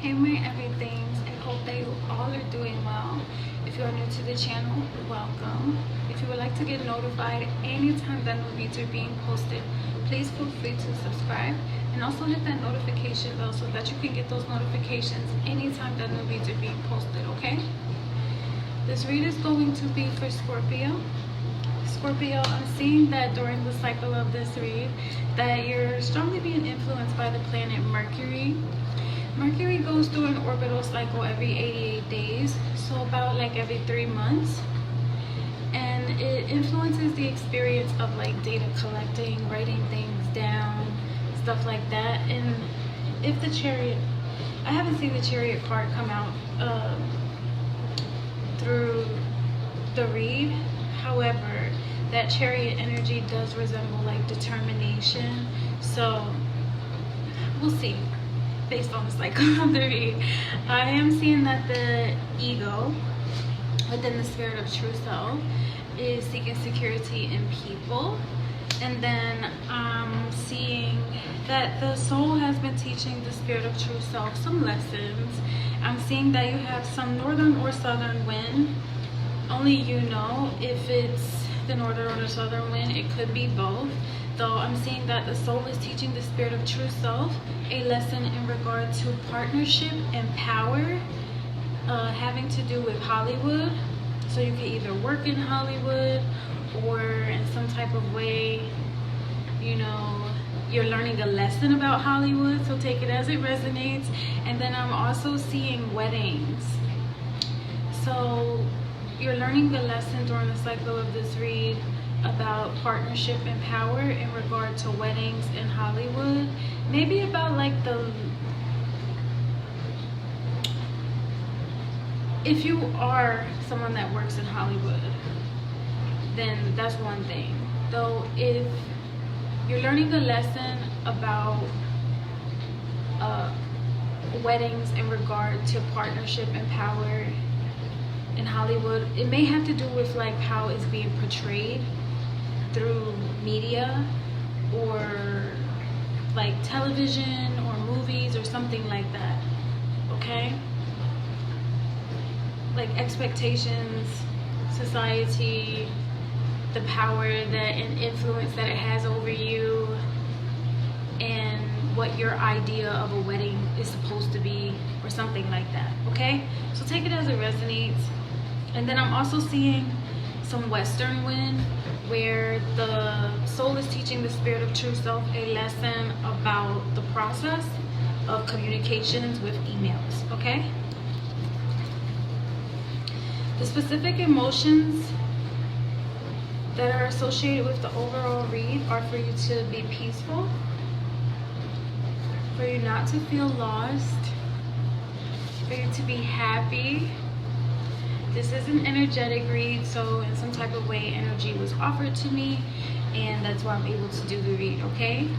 Hey my everythings, I hope that you all are doing well. If you are new to the channel, welcome. If you would like to get notified anytime that new videos are being posted, please feel free to subscribe and also hit that notification bell so that you can get those notifications anytime that new videos are being posted, okay? This read is going to be for Scorpio. Scorpio, I'm seeing that during the cycle of this read that you're strongly being influenced by the planet Mercury. Mercury goes through an orbital cycle every 88 days, so about like every 3 months, and it influences the experience of like data collecting, writing things down, stuff like that. And if the Chariot, I haven't seen the Chariot card come out through the read, however that Chariot energy does resemble like determination, so we'll see. Based on the cycle of the read, I am seeing that the ego within the spirit of true self is seeking security in people, and then I'm seeing that the soul has been teaching the spirit of true self some lessons. I'm seeing that you have some northern or southern wind. Only you know if it's the northern or the southern wind. It could be both, though I'm seeing that the soul is teaching the spirit of true self a lesson in regard to partnership and power, having to do with Hollywood. So you can either work in Hollywood or in some type of way, you know, you're learning a lesson about Hollywood, so take it as it resonates. And then I'm also seeing weddings, so you're learning the lesson during the cycle of this read about partnership and power in regard to weddings in Hollywood. Maybe about like if you are someone that works in Hollywood, then that's one thing. Though if you're learning a lesson about weddings in regard to partnership and power in Hollywood, it may have to do with like how it's being portrayed through media or like television or movies or something like that, okay? Like expectations, society, the power that and influence that it has over you, and what your idea of a wedding is supposed to be or something like that, okay? So take it as it resonates. And then I'm also seeing some western wind where the soul is teaching the spirit of true self a lesson about the process of communications with emails, okay? The specific emotions that are associated with the overall read are for you to be peaceful, for you not to feel lost, for you to be happy. This is an energetic read, so in some type of way energy was offered to me, and that's why I'm able to do the read, okay?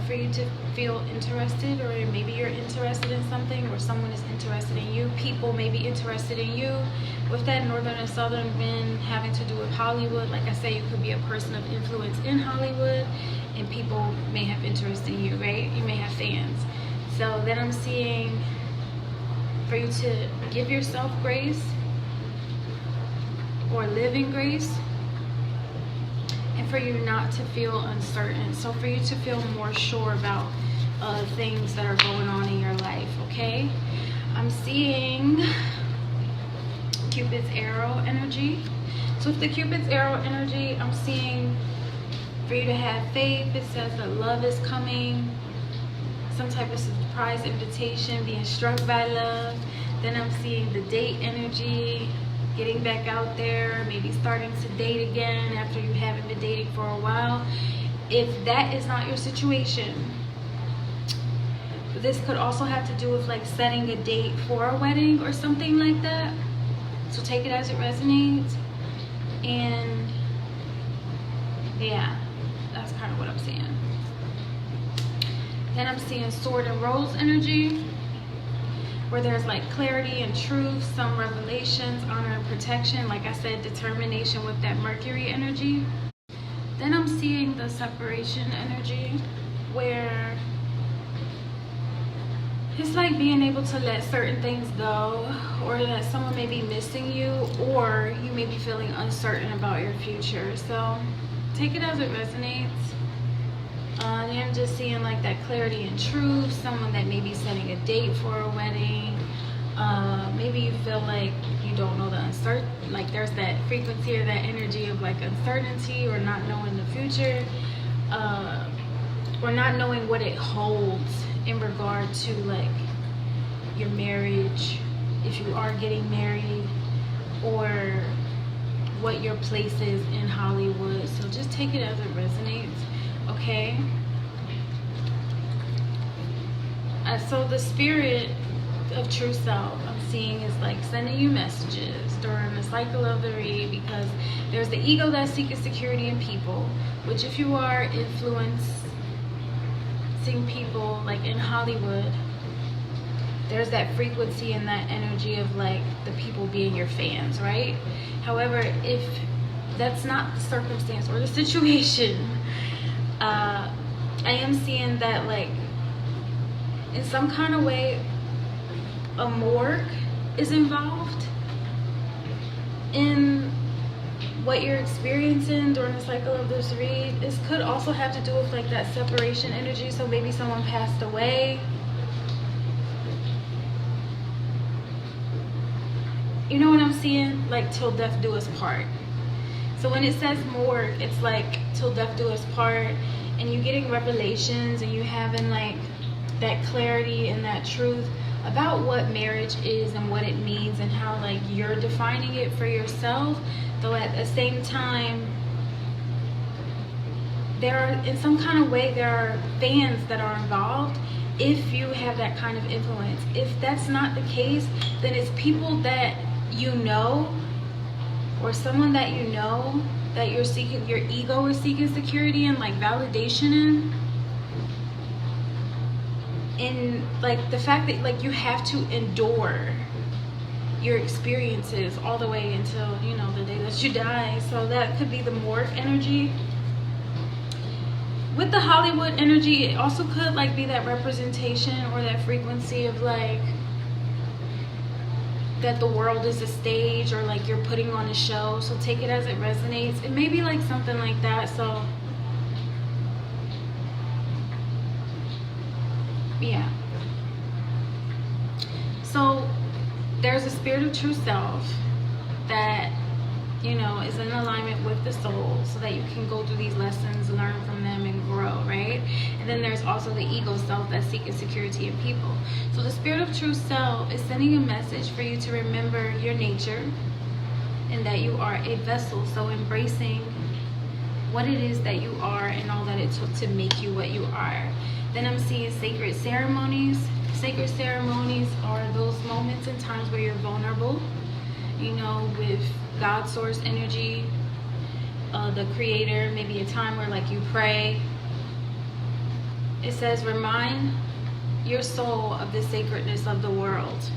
For you to feel interested, or maybe you're interested in something, or someone is interested in you, people may be interested in you. With that northern and southern wind having to do with Hollywood, like I say, you could be a person of influence in Hollywood, and people may have interest in you, right? You may have fans. So then I'm seeing for you to give yourself grace or live in grace, and for you not to feel uncertain. So for you to feel more sure about things that are going on in your life, okay? I'm seeing Cupid's arrow energy. So with the Cupid's arrow energy, I'm seeing for you to have faith. It says that love is coming, some type of surprise invitation, being struck by love. Then I'm seeing the date energy, getting back out there, maybe starting to date again after you haven't been dating for a while. If that is not your situation, this could also have to do with like setting a date for a wedding or something like that. So take it as it resonates. And yeah, that's kind of what I'm seeing. Then I'm seeing sword and rose energy, where there's like clarity and truth, some revelations, honor and protection. Like I said, determination with that Mercury energy. Then I'm seeing the separation energy, where It's like being able to let certain things go, or that someone may be missing you, or you may be feeling uncertain about your future. So take it as it resonates. I'm just seeing like that clarity and truth, someone that may be setting a date for a wedding. Maybe you feel like you don't know the uncertain, like there's that frequency or that energy of like uncertainty, or not knowing the future, or not knowing what it holds in regard to like your marriage, if you are getting married, or what your place is in Hollywood. So just take it as it resonates, okay? So the spirit of true self I'm seeing is like sending you messages during the cycle of the read, because there's the ego that's seeking security in people, which if you are influencing people like in Hollywood, there's that frequency and that energy of like the people being your fans, right? However, if that's not the circumstance or the situation, I am seeing that like in some kind of way a morgue is involved in what you're experiencing during the cycle of this read. This could also have to do with like that separation energy. So maybe someone passed away. You know what I'm seeing? Like till death do us part. So when it says morgue, it's like till death do us part, and you getting revelations and you having like that clarity and that truth about what marriage is and what it means, and how like you're defining it for yourself. Though at the same time, there are, in some kind of way, there are fans that are involved if you have that kind of influence. If that's not the case, then it's people that you know, or someone that you know that you're seeking, your ego is seeking security and like validation in. And like the fact that like you have to endure your experiences all the way until, you know, the day that you die. So that could be the morph energy. With the Hollywood energy, it also could like be that representation or that frequency of like that the world is a stage, or like you're putting on a show. So take it as it resonates. It may be like something like that. So yeah. So there's a spirit of true self that, you know, is in alignment with the soul, so that you can go through these lessons, learn from them, and grow, right? And then there's also the ego self that's seeking security in people. So the spirit of true self is sending a message for you to remember your nature, and that you are a vessel. So embracing what it is that you are and all that it took to make you what you are. Then I'm seeing sacred ceremonies. Sacred ceremonies are those moments and times where you're vulnerable, you know, with God source energy, the creator. Maybe a time where like you pray. It says remind your soul of the sacredness of the world.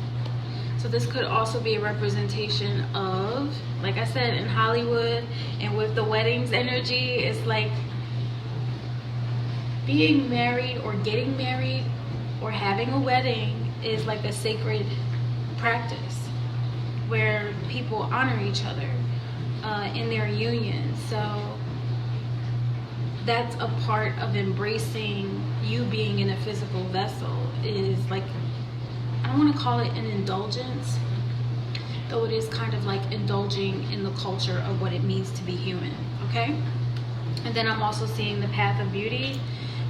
So this could also be a representation of, like I said, in Hollywood, and with the weddings energy, it's like being married or getting married or having a wedding is like a sacred practice where people honor each other in their union. So that's a part of embracing you being in a physical vessel. Is like, I don't want to call it an indulgence, though it is kind of like indulging in the culture of what it means to be human, okay? And then I'm also seeing the path of beauty.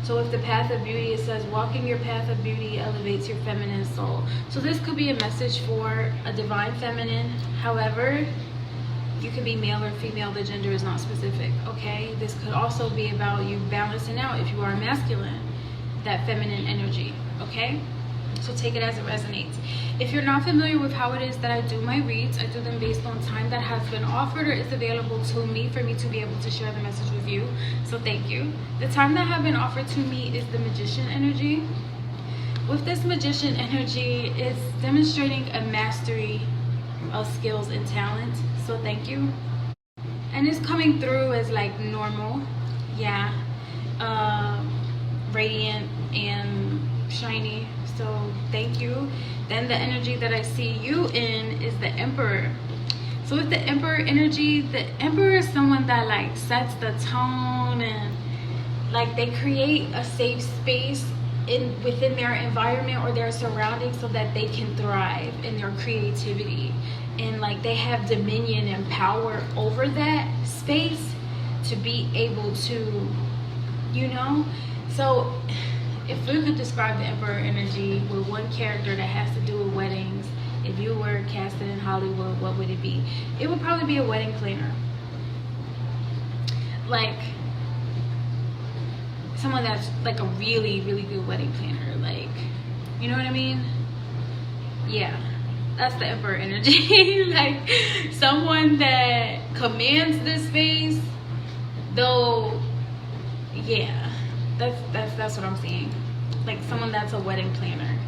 So if the path of beauty, it says walking your path of beauty elevates your feminine soul. So this could be a message for a divine feminine. However, you could be male or female, the gender is not specific, okay? This could also be about you balancing out, if you are masculine, that feminine energy, okay? So take it as it resonates. If you're not familiar with how it is that I do my reads, I do them based on time that has been offered or is available to me for me to be able to share the message with you. So thank you. The time that have been offered to me is the magician energy. With this magician energy, it's demonstrating a mastery of skills and talent. So thank you. And it's coming through as like normal, yeah, radiant and shiny. So thank you. Then the energy that I see you in is the Emperor. So with the Emperor energy, the Emperor is someone that like sets the tone, and like they create a safe space within their environment or their surroundings so that they can thrive in their creativity, and like they have dominion and power over that space to be able to, you know. So if we could describe the Emperor energy with one character that has to do with weddings, if you were casted in Hollywood, what would it be? It would probably be a wedding planner. Like someone that's like a really, really good wedding planner. Like, you know what I mean? Yeah, that's the Emperor energy. Like someone that commands this space, though. Yeah, that's what I'm seeing. Like someone that's a wedding planner.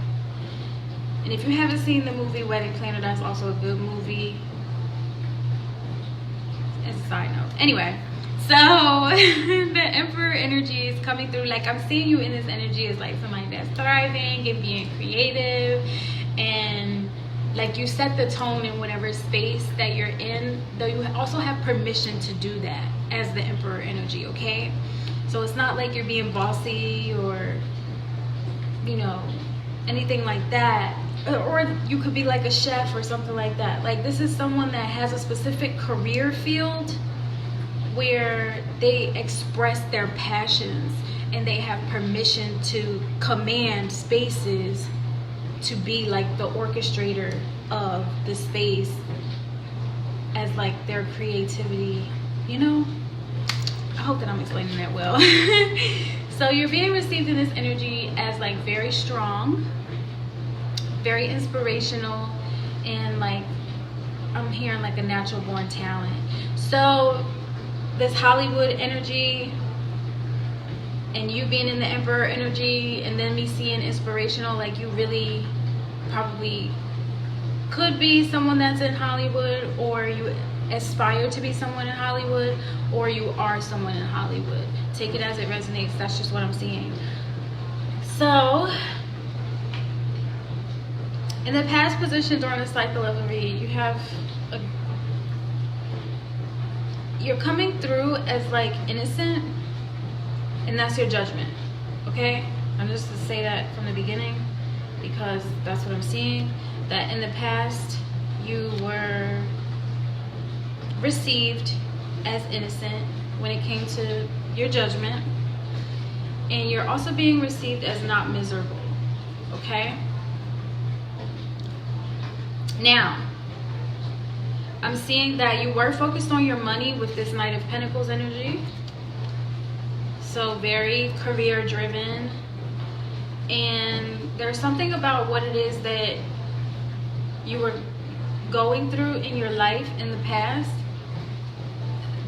And if you haven't seen the movie Wedding Planner, that's also a good movie. As a side note. Anyway, so the Emperor energy is coming through. Like I'm seeing you in this energy as like somebody that's thriving and being creative, and like you set the tone in whatever space that you're in, though you also have permission to do that as the Emperor energy, okay? So it's not like you're being bossy or, you know, anything like that. Or you could be like a chef or something like that. Like this is someone that has a specific career field where they express their passions and they have permission to command spaces, to be like the orchestrator of the space as like their creativity, you know? I hope that I'm explaining that well. So you're being received in this energy as like very strong, very inspirational, and like I'm hearing like a natural born talent. So this Hollywood energy and you being in the Emperor energy, and then me seeing inspirational, like you really probably could be someone that's in Hollywood, or you aspire to be someone in Hollywood, or you are someone in Hollywood. Take it as it resonates. That's just what I'm seeing. So in the past position during the cycle of a read, you have you're coming through as like innocent, and that's your judgment, okay? I'm just to say that from the beginning because that's what I'm seeing. That in the past you were received as innocent when it came to your judgment, and you're also being received as not miserable, okay? Now, I'm seeing that you were focused on your money with this Knight of Pentacles energy. So very career driven. And there's something about what it is that you were going through in your life in the past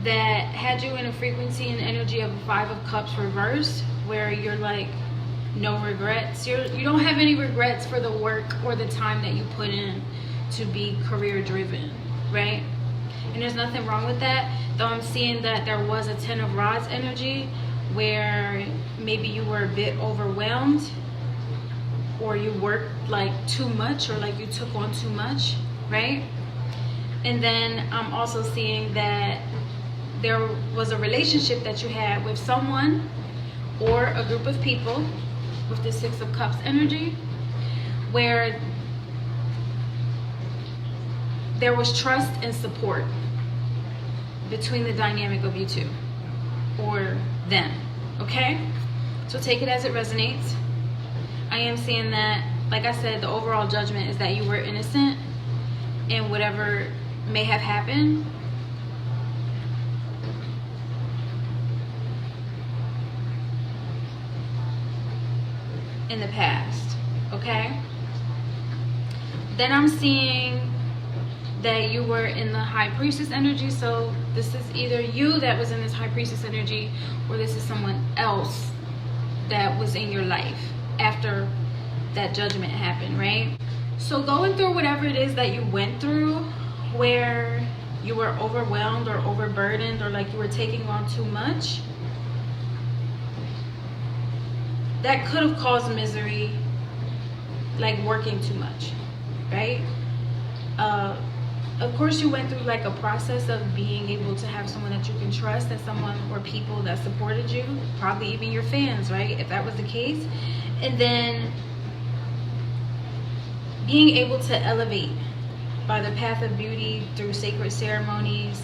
that had you in a frequency and energy of 5 of Cups reversed, where you're like, no regrets. You don't have any regrets for the work or the time that you put in to be career driven, right? And there's nothing wrong with that, though I'm seeing that there was a 10 of Rods energy where maybe you were a bit overwhelmed, or you worked like too much, or like you took on too much, right? And then I'm also seeing that there was a relationship that you had with someone or a group of people with the 6 of Cups energy, where there was trust and support between the dynamic of you two or them, okay? So take it as it resonates. I am seeing that, like I said, the overall judgment is that you were innocent in whatever may have happened. In the past, okay? Then I'm seeing that you were in the High Priestess energy. So this is either you that was in this High Priestess energy, or this is someone else that was in your life after that judgment happened, right? So going through whatever it is that you went through, where you were overwhelmed or overburdened, or like you were taking on too much, that could have caused misery like working too much, right? Of course you went through like a process of being able to have someone that you can trust, and someone or people that supported you, probably even your fans, right, if that was the case. And then being able to elevate by the path of beauty through sacred ceremonies.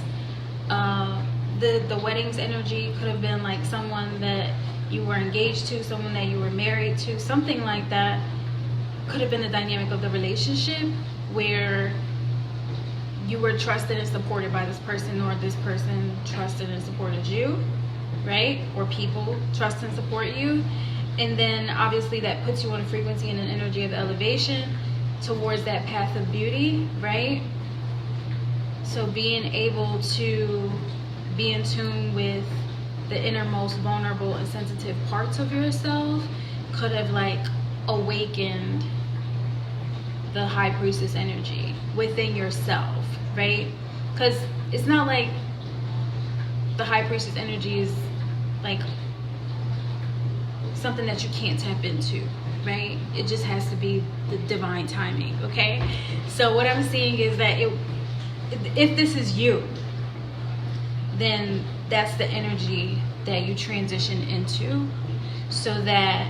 The weddings energy could have been like someone that you were engaged to, someone that you were married to, something like that. Could have been the dynamic of the relationship where you were trusted and supported by this person, or this person trusted and supported you, right? Or people trust and support you. And then obviously that puts you on a frequency and an energy of elevation towards that path of beauty, right? So being able to be in tune with the innermost vulnerable and sensitive parts of yourself could have like awakened the high priestess energy within yourself, right? Because it's not like the high priestess energy is like something that you can't tap into, right? It just has to be the divine timing, okay? So what I'm seeing is that if this is you, then that's the energy that you transition into, so that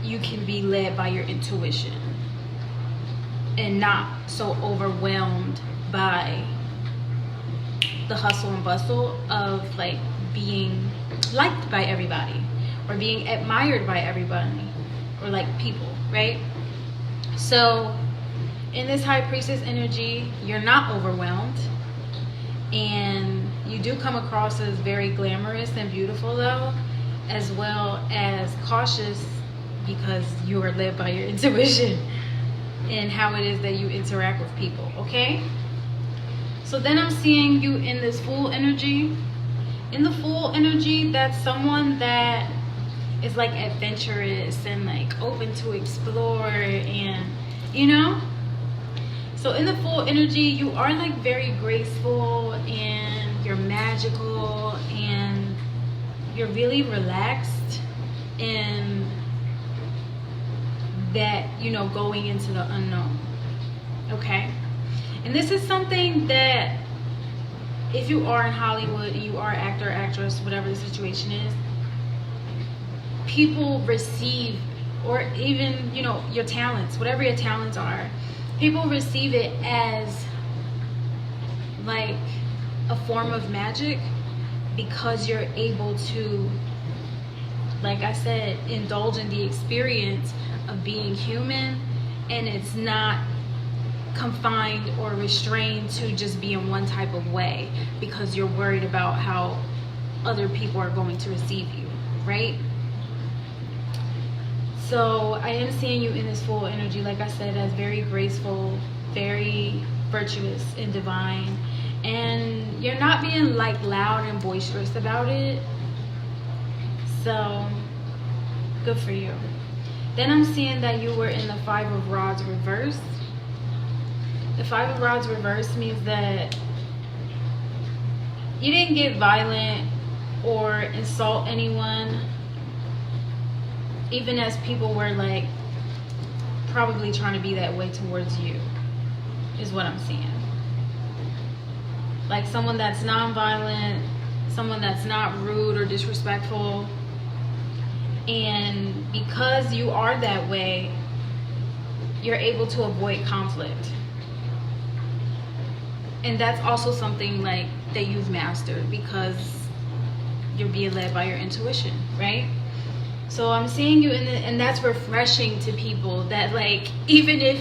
you can be led by your intuition and not so overwhelmed by the hustle and bustle of like being liked by everybody or being admired by everybody or like people, right? So in this high priestess energy, you're not overwhelmed, and you do come across as very glamorous and beautiful though, as well as cautious, because you are led by your intuition and how it is that you interact with people, okay? So then I'm seeing you in this full energy. In the full energy, that's someone that is like adventurous and like open to explore, and you know. So in the full energy, you are like very graceful, and you're magical, and you're really relaxed, and that, you know, going into the unknown, okay? And this is something that if you are in Hollywood, you are actor, actress, whatever the situation is, people receive, or even, you know, your talents, whatever your talents are, people receive it as like a form of magic, because you're able to, like I said, indulge in the experience of being human, and it's not confined or restrained to just be in one type of way because you're worried about how other people are going to receive you, right? So I am seeing you in this full energy, like I said, as very graceful, very virtuous and divine, and you're not being like loud and boisterous about it, so good for you. Then I'm seeing that you were in the Five of Rods reverse. The Five of Rods reverse means that you didn't get violent or insult anyone, even as people were like probably trying to be that way towards you, is what I'm seeing. Like someone that's non-violent, someone that's not rude or disrespectful. And because you are that way, you're able to avoid conflict. And that's also something like that you've mastered, because you're being led by your intuition, right? So I'm seeing you in the, and that's refreshing to people, that like, even if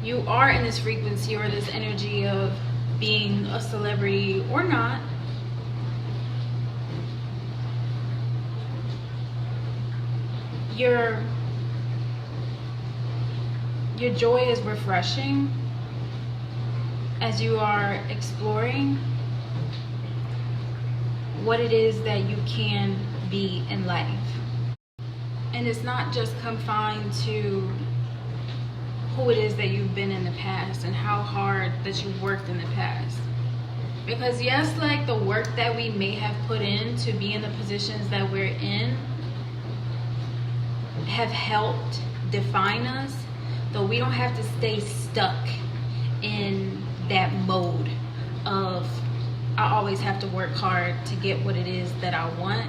you are in this frequency or this energy of being a celebrity or not, your joy is refreshing as you are exploring what it is that you can be in life. And it's not just confined to who it is that you've been in the past and how hard that you've worked in the past. Because yes, like the work that we may have put in to be in the positions that we're in have helped define us, though we don't have to stay stuck in that mode of I always have to work hard to get what it is that I want,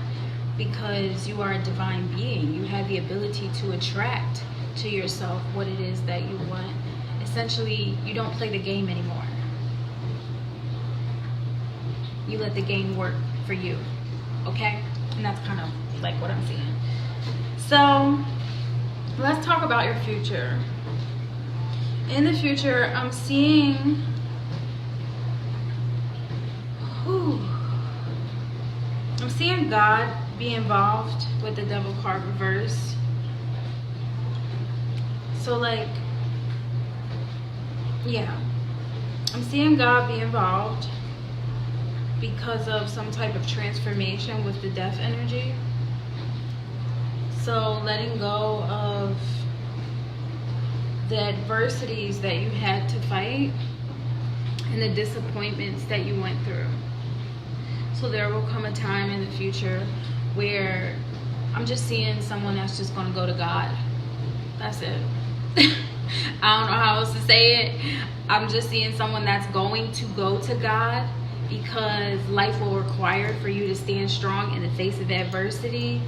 because you are a divine being. You have the ability to attract to yourself what it is that you want. Essentially, you don't play the game anymore. You let the game work for you, okay? And that's kind of like what I'm seeing. So let's talk about your future. In the future, I'm seeing God be involved with the Devil card reverse. So like, yeah, I'm seeing God be involved because of some type of transformation with the Death energy. So letting go of the adversities that you had to fight and the disappointments that you went through. So there will come a time in the future where I'm just seeing someone that's just going to go to God. That's it. I don't know how else to say it. I'm just seeing someone that's going to go to God, because life will require for you to stand strong in the face of adversity,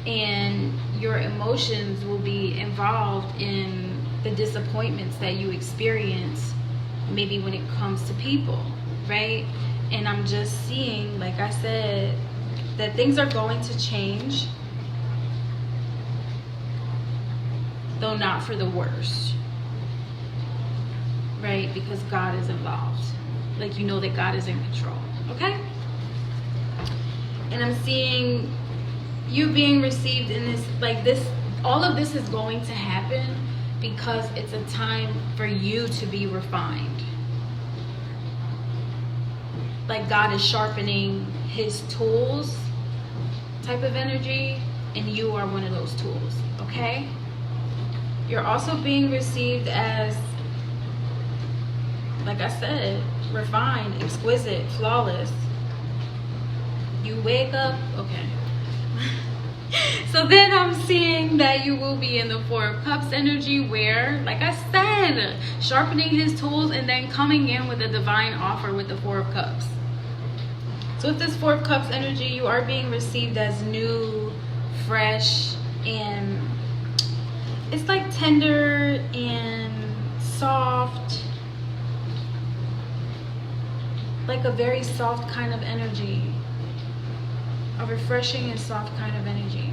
and your emotions will be involved in the disappointments that you experience, maybe when it comes to people, right? And I'm just seeing, like I said, that things are going to change, though not for the worse, right? Because God is involved. Like, you know that God is in control, okay? And I'm seeing you being received in this, like this, all of this is going to happen because it's a time for you to be refined. Like God is sharpening his tools type of energy, and you are one of those tools, okay? You're also being received as, like I said, refined, exquisite, flawless. You wake up, okay. So then I'm seeing that you will be in the Four of Cups energy, where, like I said, sharpening his tools and then coming in with a divine offer with the Four of Cups. So with this Four of Cups energy, you are being received as new, fresh, and it's like tender and soft, like a very soft kind of energy, a refreshing and soft kind of energy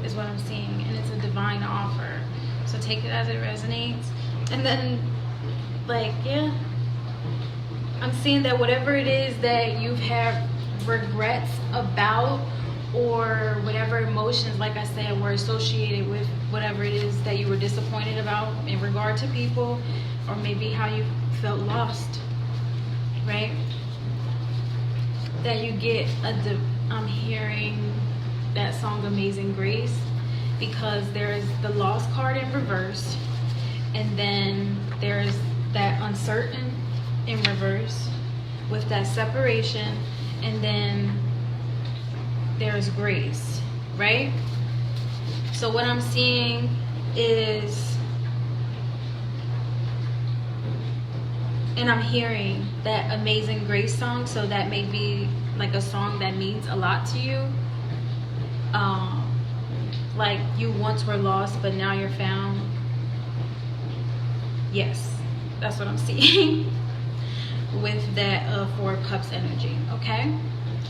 is what I'm seeing, and it's a divine offer. So take it as it resonates. And then, like, yeah, I'm seeing that whatever it is that you've had regrets about, or whatever emotions, like I said, were associated with whatever it is that you were disappointed about in regard to people, or maybe how you felt lost, right? That you get I'm hearing that song Amazing Grace, because there's the Lost card in reverse, and then there's that Uncertain in reverse with that separation, and then there's grace, right? So what I'm seeing is, and I'm hearing that Amazing Grace song, so that may be like a song that means a lot to you. Like you once were lost, but now you're found. Yes, that's what I'm seeing with that Four of Cups energy, okay?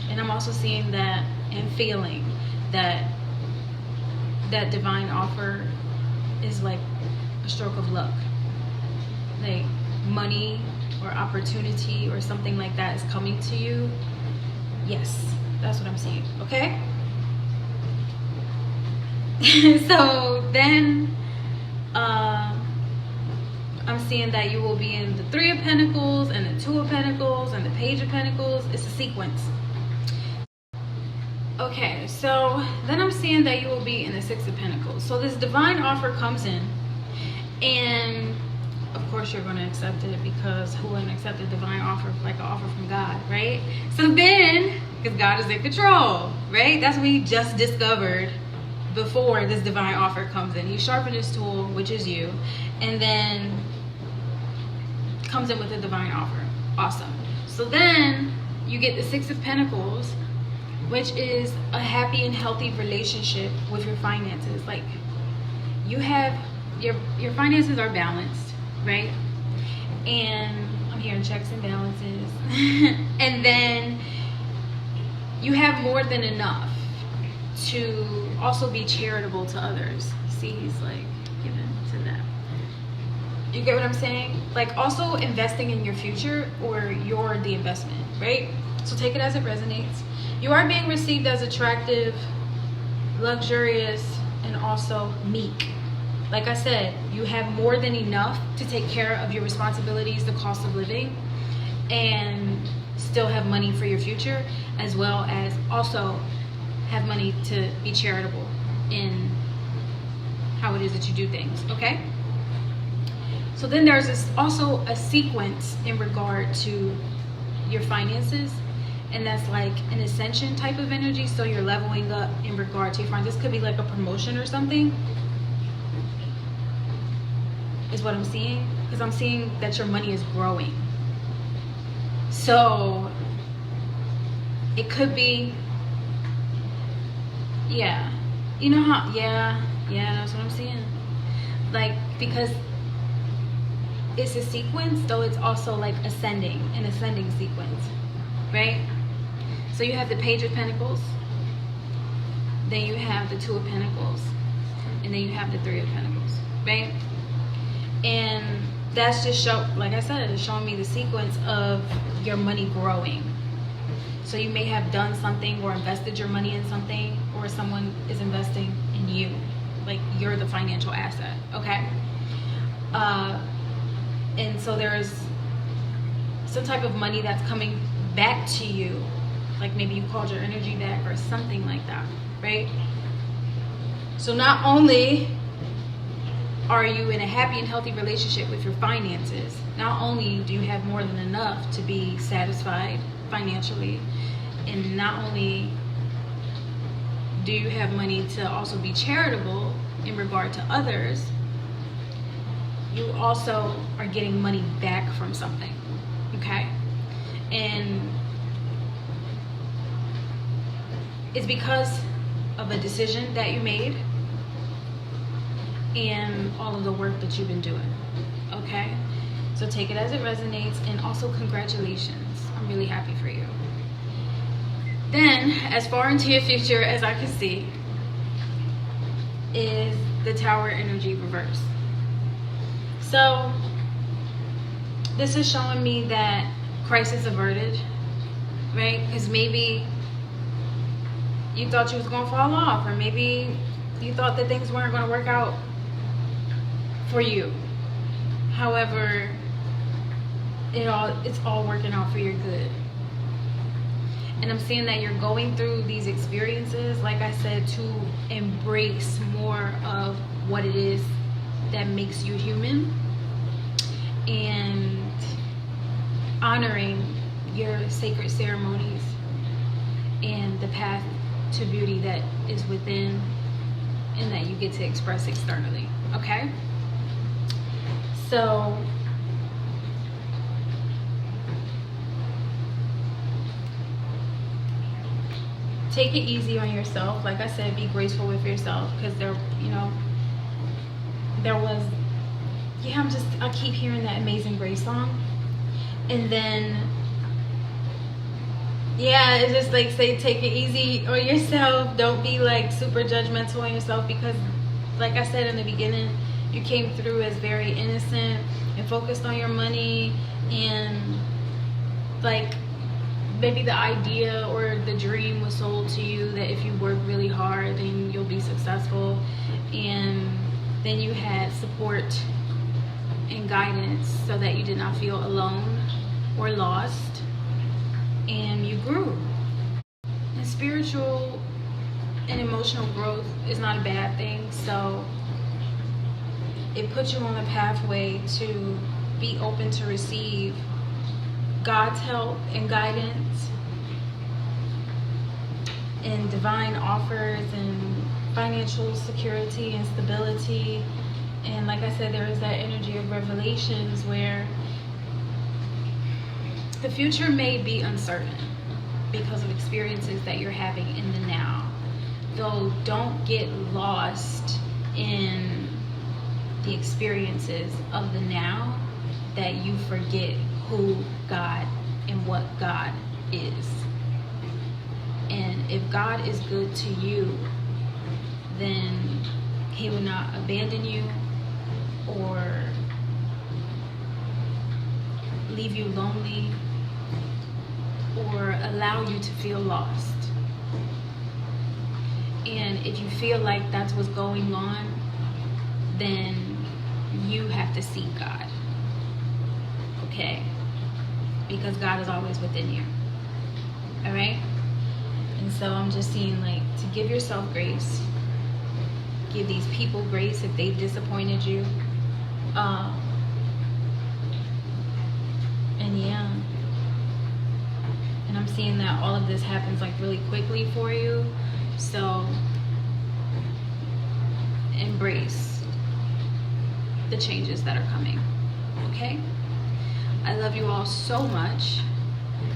And I'm also seeing that and feeling that that divine offer is like a stroke of luck. Like money or opportunity or something like that is coming to you. Yes, that's what I'm seeing, okay? So then I'm seeing that you will be in the Three of Pentacles and the Two of Pentacles and the Page of Pentacles. It's a sequence. Okay, so then I'm seeing that you will be in the Six of Pentacles. So this divine offer comes in, and of course you're going to accept it, because who wouldn't accept a divine offer, like an offer from God, right? So then, because God is in control, right? That's what we just discovered before this divine offer comes in. He sharpened his tool, which is you, and then comes in with a divine offer. Awesome. So then you get the Six of Pentacles, which is a happy and healthy relationship with your finances. Like, you have your finances are balanced, right? And I'm hearing checks and balances. And then you have more than enough to also be charitable to others. See, he's like giving to them. You get what I'm saying? Like, also investing in your future, or you're the investment, right? So take it as it resonates. You are being received as attractive, luxurious, and also meek. Like I said, you have more than enough to take care of your responsibilities, the cost of living, and still have money for your future, as well as also have money to be charitable in how it is that you do things, okay? So then there's also a sequence in regard to your finances, and that's like an ascension type of energy. So you're leveling up in regard to your finances. This could be like a promotion or something, is what I'm seeing, because I'm seeing that your money is growing. So it could be, yeah, you know how, yeah, that's what I'm seeing. Like, because it's a sequence, though it's also like an ascending sequence, right? So you have the Page of Pentacles, then you have the Two of Pentacles, and then you have the Three of Pentacles, right? And that's just like I said, it's showing me the sequence of your money growing. So you may have done something or invested your money in something, or someone is investing in you. Like, you're the financial asset, okay? And so there's some type of money that's coming back to you. Like, maybe you called your energy back or something like that, right? So not only are you in a happy and healthy relationship with your finances, not only do you have more than enough to be satisfied financially, and not only do you have money to also be charitable in regard to others, you also are getting money back from something, okay? And it's because of a decision that you made and all of the work that you've been doing, okay? So take it as it resonates, and also congratulations. I'm really happy for you. Then, as far into your future as I can see, is the Tower energy reverse. So this is showing me that crisis averted, right? Because maybe you thought you was going to fall off, or maybe you thought that things weren't going to work out for you. However, it's all working out for your good. And I'm seeing that you're going through these experiences, like I said, to embrace more of what it is that makes you human, and honoring your sacred ceremonies and the path to beauty that is within and that you get to express externally, okay? So take it easy on yourself. Like I said, be graceful with yourself, because there was, I keep hearing that Amazing Grace song, and then it's just like, say, take it easy on yourself. Don't be like super judgmental on yourself, because like I said in the beginning, you came through as very innocent and focused on your money, and like maybe the idea or the dream was sold to you that if you work really hard, then you'll be successful. And then you had support and guidance so that you did not feel alone or lost, and you grew. And spiritual and emotional growth is not a bad thing, so it puts you on the pathway to be open to receive God's help and guidance and divine offers and financial security and stability. And like I said, there is that energy of revelations where the future may be uncertain because of experiences that you're having in the now. Though don't get lost in the experiences of the now that you forget who God and what God is. And if God is good to you, then he will not abandon you or leave you lonely or allow you to feel lost. And if you feel like that's what's going on, then you have to seek God. Okay? Because God is always within you. Alright? And so I'm just seeing, like, to give yourself grace. Give these people grace if they've disappointed you. And yeah. And I'm seeing that all of this happens like really quickly for you. So embrace the changes that are coming. Okay? I love you all so much.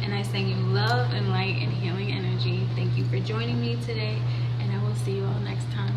And I send you love and light and healing energy. Thank you for joining me today. And I will see you all next time.